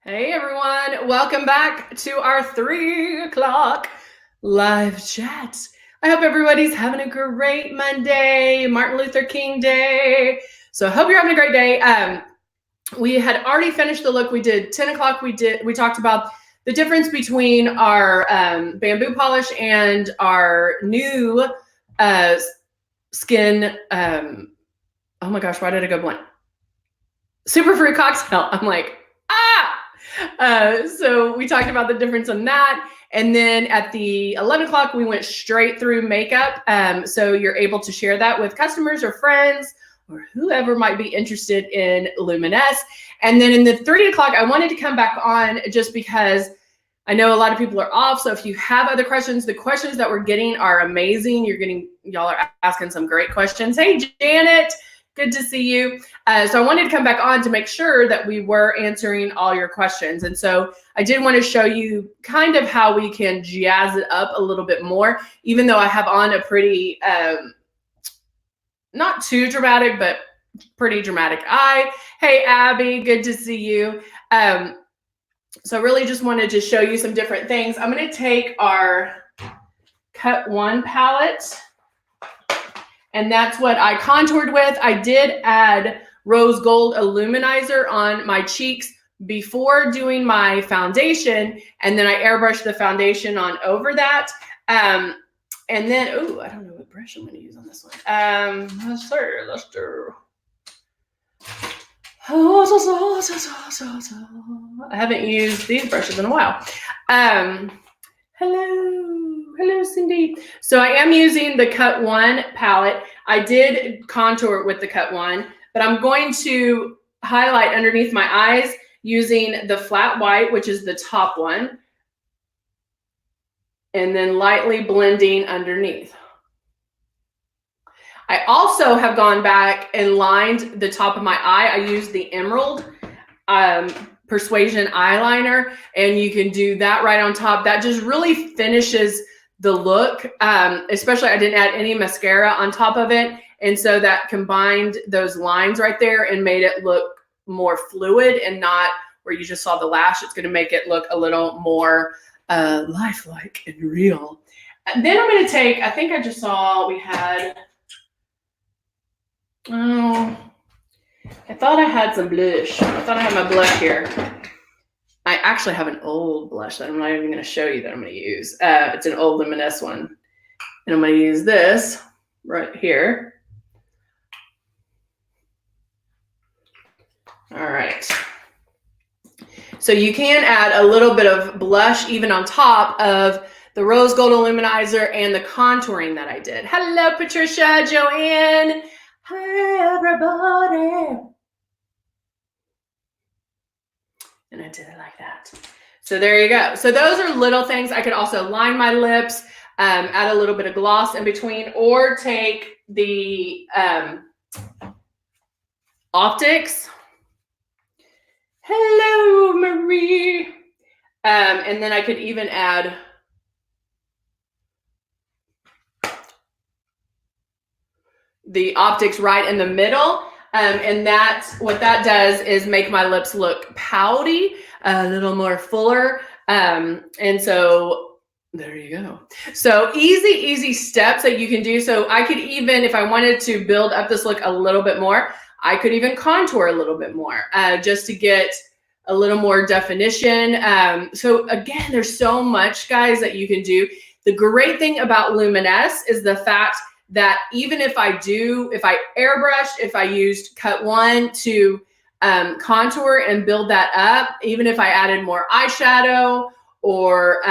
Hey everyone, welcome back to our 3 o'clock live chat. I hope everybody's having a great Monday, Martin Luther King Day. So I hope you're having a great day. We had already finished the look. We did 10 o'clock. We talked about the difference between our bamboo polish and our new skin. Oh my gosh, why did I go blank? Super Fruit Cocktail. I'm like, so we talked about the difference in that. And then at the 11 o'clock, we went straight through makeup. So you're able to share that with customers or friends or whoever might be interested in Luminesse. And then in the 3 o'clock, I wanted to come back on just because I know a lot of people are off. So if you have other questions, the questions that we're getting are amazing. Y'all are asking some great questions. Hey, Janet. Good to see you. So I wanted to come back on to make sure that we were answering all your questions. And so I did want to show you kind of how we can jazz it up a little bit more, even though I have on a pretty, not too dramatic, but pretty dramatic eye. Hey, Abby, good to see you. So really just wanted to show you some different things. I'm going to take our Cut One palette. And that's what I contoured with. I did add rose gold illuminizer on my cheeks before doing my foundation. And then I airbrushed the foundation on over that. And then, I don't know what brush I'm going to use on this one. Let's do. I haven't used these brushes in a while. Hello, Cindy. So I am using the Cut One palette. I did contour with the Cut One, but I'm going to highlight underneath my eyes using the flat white, which is the top one, and then lightly blending underneath. I also have gone back and lined the top of my eye. I used the Emerald Persuasion eyeliner, and you can do that right on top. That just really finishes the look. Especially I didn't add any mascara on top of it, and so that combined those lines right there and made it look more fluid and not where you just saw the lash. It's going to make it look a little more lifelike and real. And then I'm going to take, I think I just saw we had, I thought I had some blush. I thought I had my blush here. I actually have an old blush that I'm not even going to show you that I'm going to use. It's an old Luminesse one. And I'm going to use this right here. All right. So you can add a little bit of blush even on top of the rose gold illuminizer and the contouring that I did. Hello, Patricia, Joanne. Hi, everybody. And I did it like that. So there you go. So those are little things. I could also line my lips, add a little bit of gloss in between, or take the Optics. Hello, Marie. And then I could even add the Optics right in the middle. And that's what that does is make my lips look pouty, a little more fuller. And so there you go. So easy steps that you can do. So I could even, if I wanted to build up this look a little bit more, I could even contour a little bit more just to get a little more definition. So again, there's so much, guys, that you can do. The great thing about Luminesse is the fact that even if I airbrushed, if I used Cut One to contour and build that up, even if I added more eyeshadow or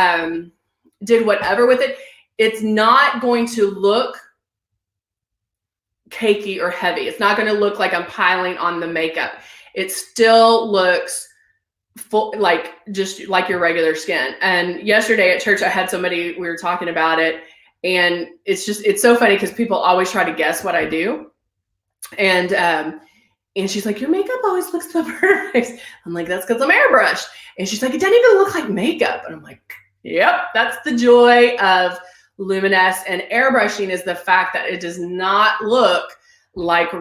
did whatever with it, it's not going to look cakey or heavy. It's not going to look like I'm piling on the makeup. It still looks full, like just like your regular skin. And yesterday at church, I had somebody, we were talking about it, and it's so funny because people always try to guess what I do. And she's like, your makeup always looks so perfect. I'm like, that's because I'm airbrushed. And she's like, it doesn't even look like makeup. And I'm like, yep, that's the joy of Luminesse and airbrushing, is the fact that it does not look like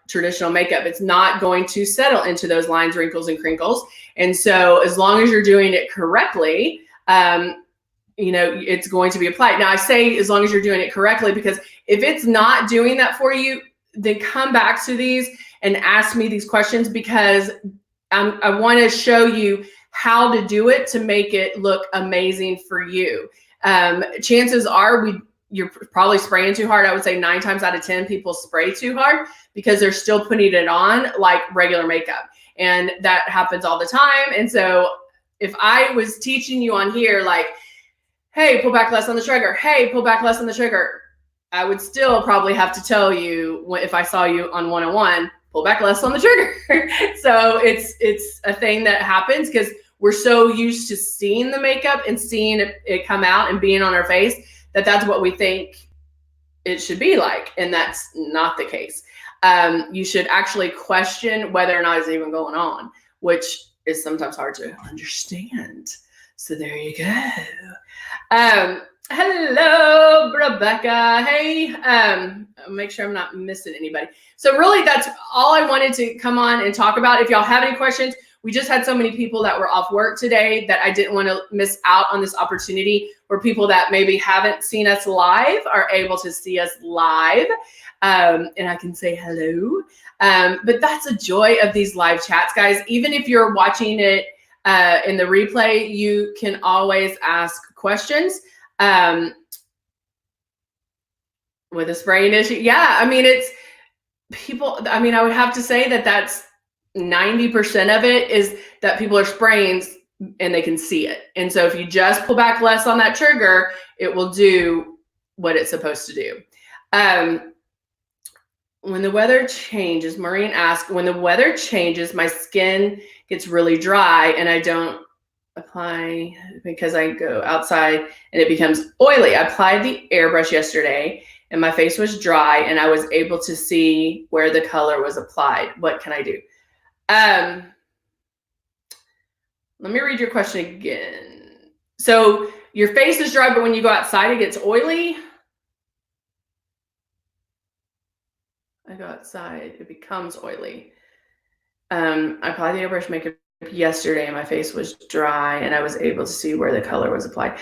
traditional makeup. It's not going to settle into those lines, wrinkles, and crinkles. And so as long as you're doing it correctly, it's going to be applied. Now I say as long as you're doing it correctly, because if it's not doing that for you, then come back to these and ask me these questions, because I want to show you how to do it to make it look amazing for you. Chances are you're probably spraying too hard. I would say 9 times out of 10 people spray too hard because they're still putting it on like regular makeup. And that happens all the time. And so if I was teaching you on here, like, hey, pull back less on the trigger. Hey, pull back less on the trigger, I would still probably have to tell you, if I saw you on 101, pull back less on the trigger. So it's a thing that happens because we're so used to seeing the makeup and seeing it come out and being on our face that's what we think it should be like. And that's not the case. You should actually question whether or not it's even going on, which is sometimes hard to understand. So there you go. Hello, Rebecca. Hey, make sure I'm not missing anybody. So really that's all I wanted to come on and talk about. If y'all have any questions, we just had so many people that were off work today that I didn't want to miss out on this opportunity where people that maybe haven't seen us live are able to see us live. And I can say hello. But that's a joy of these live chats, guys. Even if you're watching it in the replay, you can always ask questions. With a spraying issue. Yeah, I mean, it's people. I mean, I would have to say that's 90% of it is that people are spraying and they can see it. And so if you just pull back less on that trigger, it will do what it's supposed to do. When the weather changes, Maureen asked, when the weather changes, my skin gets really dry and I don't apply because I go outside and it becomes oily. I applied the airbrush yesterday and my face was dry and I was able to see where the color was applied. What can I do? Let me read your question again. So your face is dry, but when you go outside, it gets oily. I go outside, it becomes oily. I applied the airbrush makeup yesterday and my face was dry and I was able to see where the color was applied.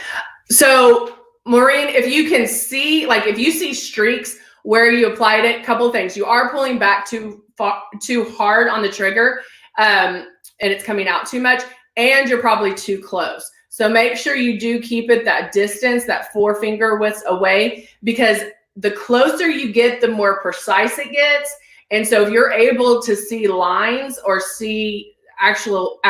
So Maureen, if you can see, like if you see streaks where you applied it, couple of things. You are pulling back too hard on the trigger and it's coming out too much, and you're probably too close. So make sure you do keep it that distance, that 4 finger widths away, because the closer you get, the more precise it gets. And so if you're able to see lines or see actual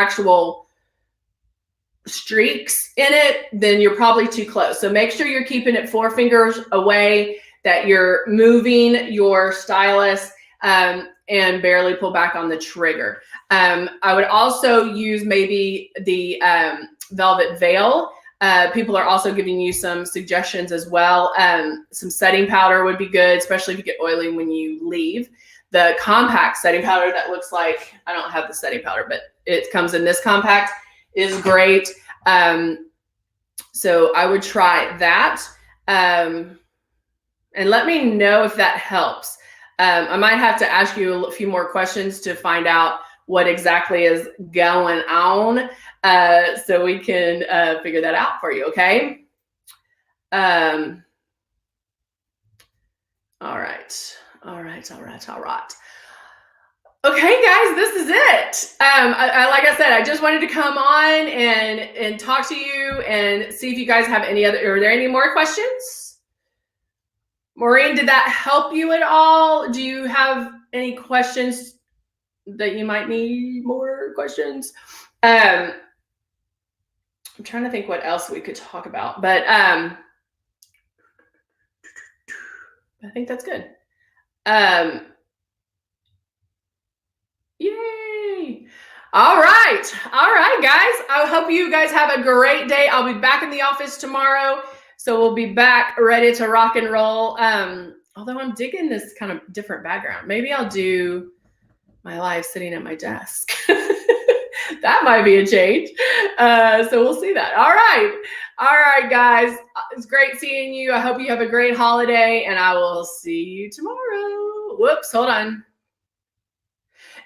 streaks in it, then you're probably too close. So make sure you're keeping it 4 fingers away, that you're moving your stylus and barely pull back on the trigger. I would also use maybe the Velvet Veil. People are also giving you some suggestions as well. Some setting powder would be good, especially if you get oily when you leave. The compact setting powder that looks like, I don't have the setting powder, but it comes in this compact, is great. So I would try that. And let me know if that helps. I might have to ask you a few more questions to find out what exactly is going on, so we can figure that out for you, okay? All right. Okay, guys, this is it. Like I said, I just wanted to come on and talk to you and see if you guys have any other, are there any more questions? Maureen, did that help you at all? Do you have any questions that you might need more questions? I'm trying to think what else we could talk about, but I think that's good. Yay. All right, guys. I hope you guys have a great day. I'll be back in the office tomorrow. So we'll be back ready to rock and roll. Although I'm digging this kind of different background. Maybe I'll do my live sitting at my desk. That might be a change. So we'll see that. All right, guys. It's great seeing you. I hope you have a great holiday, and I will see you tomorrow. whoops, hold on.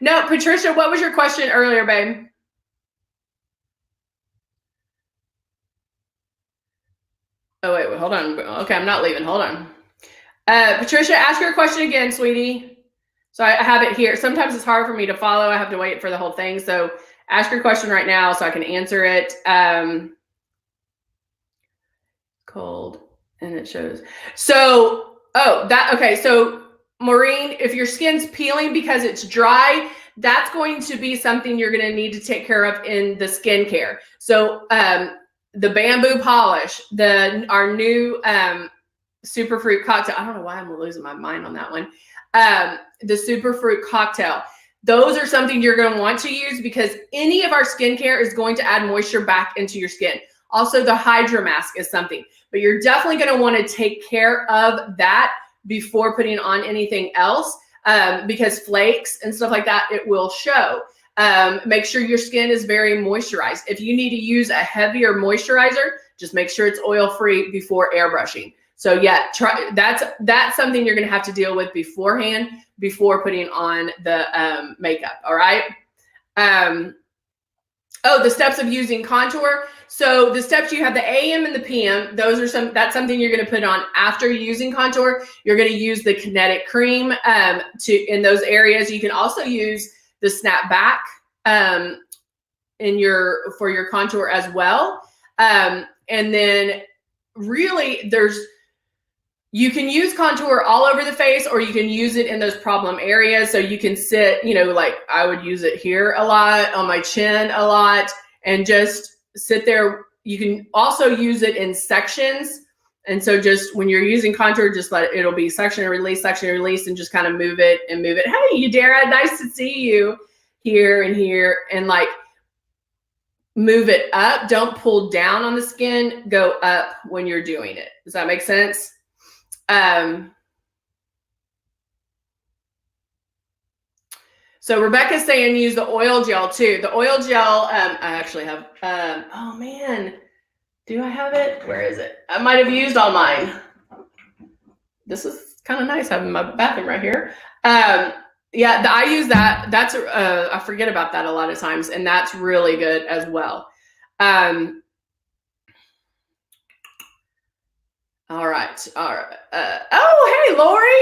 No, Patricia, what was your question earlier, babe? Oh, wait, hold on. Okay, I'm not leaving. Hold on. Patricia, ask your question again, sweetie. So I have it here. Sometimes it's hard for me to follow. I have to wait for the whole thing. So ask your question right now so I can answer it. Cold, and it shows. So, okay. So Maureen, if your skin's peeling because it's dry, that's going to be something you're going to need to take care of in the skincare. So the bamboo polish, our new superfruit cocktail. I don't know why I'm losing my mind on that one. The superfruit cocktail. Those are something you're going to want to use because any of our skincare is going to add moisture back into your skin. Also, the Hydra Mask is something, but you're definitely going to want to take care of that before putting on anything else because flakes and stuff like that, it will show. Make sure your skin is very moisturized. If you need to use a heavier moisturizer, just make sure it's oil-free before airbrushing. So yeah, that's something you're going to have to deal with beforehand before putting on the makeup. All right. The steps of using contour. So the steps, you have the AM and the PM. That's something you're going to put on after using contour. You're going to use the Kinetic Cream in those areas. You can also use the Snap Back for your contour as well. And then really you can use contour all over the face, or you can use it in those problem areas. So you can sit, like I would use it here a lot, on my chin a lot, and just sit there. You can also use it in sections. And so just when you're using contour, just it'll be section and release, and just kind of move it. Hey, Udara, nice to see you here and here. And like move it up. Don't pull down on the skin. Go up when you're doing it. Does that make sense? So Rebecca's saying use the oil gel too. The oil gel, I actually have, oh man, do I have it? Where is it? I might have used all mine. This is kind of nice having my bathroom right here. Yeah, I use that. That's, I forget about that a lot of times, and that's really good as well. All right. Oh, hey, Lori.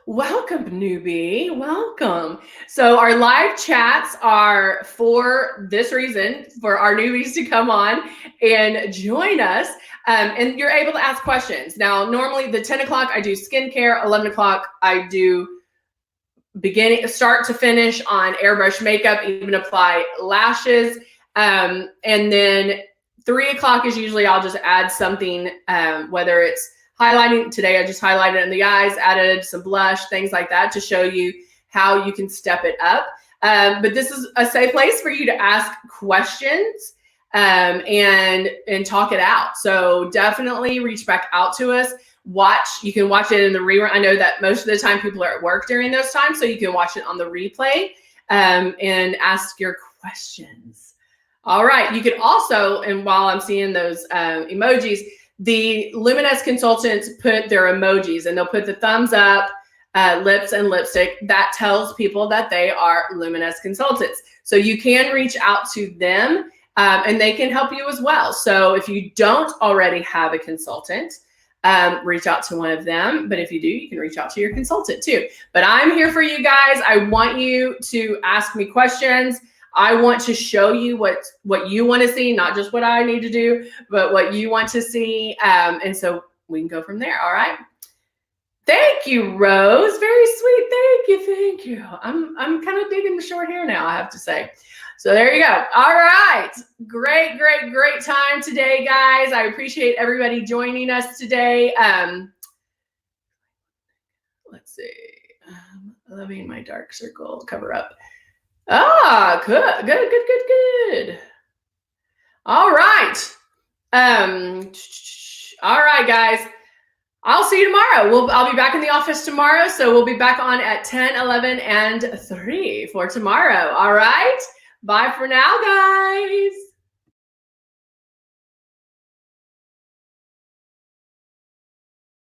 Welcome, newbie. Welcome. So our live chats are for this reason, for our newbies to come on and join us. And you're able to ask questions. Now, normally the 10 o'clock, I do skincare. 11 o'clock, I do start to finish on airbrush makeup, even apply lashes. And then 3 o'clock is usually I'll just add something, whether it's highlighting. Today I just highlighted in the eyes, added some blush, things like that to show you how you can step it up. But this is a safe place for you to ask questions and talk it out. So definitely reach back out to us. You can watch it in the rerun. I know that most of the time people are at work during those times, so you can watch it on the replay and ask your questions. All right. You could also, and while I'm seeing those emojis, the Luminous consultants put their emojis, and they'll put the thumbs up, lips, and lipstick. That tells people that they are Luminous consultants. So you can reach out to them and they can help you as well. So if you don't already have a consultant, reach out to one of them. But if you do, you can reach out to your consultant too. But I'm here for you guys. I want you to ask me questions. I want to show you what you want to see, not just what I need to do, but what you want to see. And so we can go from there. All right. Thank you, Rose. Very sweet. Thank you. I'm kind of digging the short hair now, I have to say. So there you go. All right. Great time today, guys. I appreciate everybody joining us today. Let's see. Loving my dark circle cover up. Ah, good. All right. All right, guys. I'll see you tomorrow. I'll be back in the office tomorrow. So we'll be back on at 10, 11, and 3 for tomorrow. All right. Bye for now, guys.